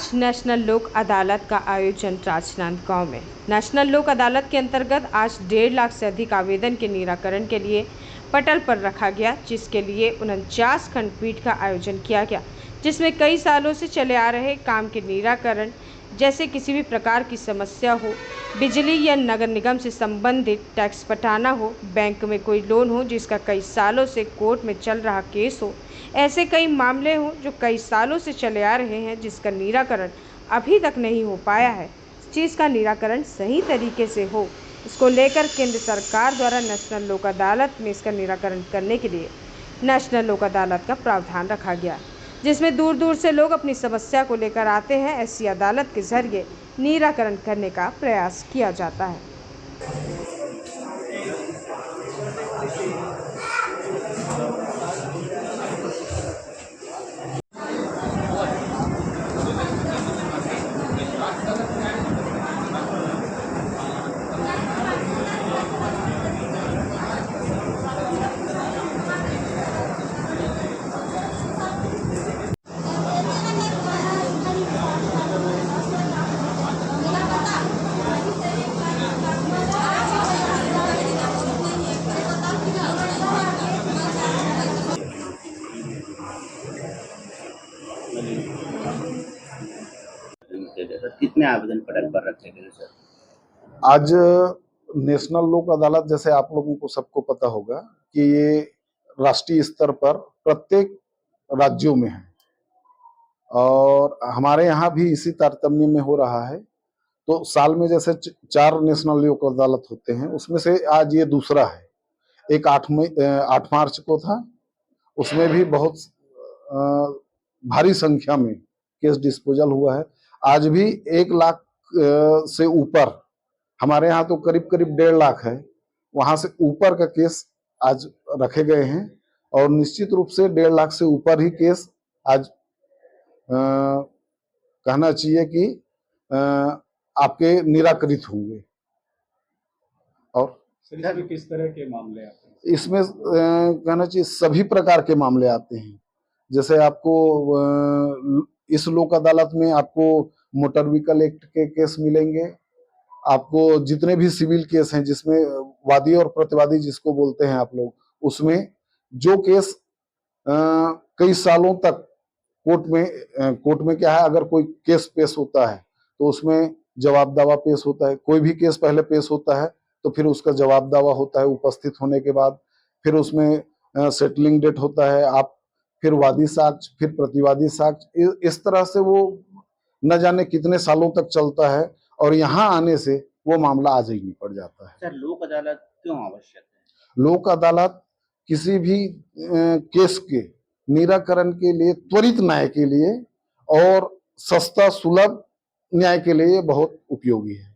आज नेशनल लोक अदालत का आयोजन राजनांदगांव में। नेशनल लोक अदालत के अंतर्गत आज 1.5 लाख से अधिक आवेदन के निराकरण के लिए पटल पर रखा गया, जिसके लिए 49 खंडपीठ का आयोजन किया गया, जिसमें कई सालों से चले आ रहे काम के निराकरण, जैसे किसी भी प्रकार की समस्या हो, बिजली या नगर निगम से संबंधित टैक्स पटाना हो, बैंक में कोई लोन हो जिसका कई सालों से कोर्ट में चल रहा केस हो, ऐसे कई मामले हों जो कई सालों से चले आ रहे हैं, जिसका निराकरण अभी तक नहीं हो पाया है। इस चीज़ का निराकरण सही तरीके से हो, इसको लेकर केंद्र सरकार द्वारा नेशनल लोक अदालत में इसका निराकरण करने के लिए नेशनल लोक अदालत का प्रावधान रखा गया, जिसमें दूर दूर से लोग अपनी समस्या को लेकर आते हैं। ऐसी अदालत के जरिए निराकरण करने का प्रयास किया जाता है। कितने आवेदन पटल पर रखे गए सर? आज नेशनल लोक अदालत, जैसे आप लोगों को सबको पता होगा कि ये राष्ट्रीय स्तर पर प्रत्येक राज्यों में है और हमारे यहाँ भी इसी तारतम्य में हो रहा है। तो साल में जैसे 4 नेशनल लोक अदालत होते हैं, उसमें से आज ये दूसरा है। एक 8 मार्च को था, उसमें भी बहुत भारी संख्या में केस डिस्पोजल हुआ है। आज भी 1 लाख से ऊपर, हमारे यहाँ तो करीब करीब 1.5 लाख है, वहां से ऊपर का केस आज रखे गए हैं और निश्चित रूप से 1.5 लाख से ऊपर ही केस आज कहना चाहिए कि आपके निराकृत होंगे। और किस तरह के मामले आते हैं इसमें? कहना चाहिए सभी प्रकार के मामले आते हैं। जैसे आपको इस लोक अदालत में आपको मोटर व्हीकल एक्ट के केस मिलेंगे, आपको जितने भी सिविल केस हैं जिसमें वादी और प्रतिवादी जिसको बोलते हैं आप लोग, उसमें जो केस कई सालों तक कोर्ट में क्या है, अगर कोई केस पेश होता है तो उसमें जवाब दावा पेश होता है। कोई भी केस पहले पेश होता है तो फिर उसका जवाब दावा होता है उपस्थित होने के बाद, फिर उसमें सेटलिंग डेट होता है, आप फिर वादी साक्ष्य, फिर प्रतिवादी साक्ष्य, इस तरह से वो न जाने कितने सालों तक चलता है और यहाँ आने से वो मामला आज ही निपट जाता है। सर, लोक अदालत क्यों आवश्यक है? लोक अदालत किसी भी केस के निराकरण के लिए, त्वरित न्याय के लिए और सस्ता सुलभ न्याय के लिए बहुत उपयोगी है।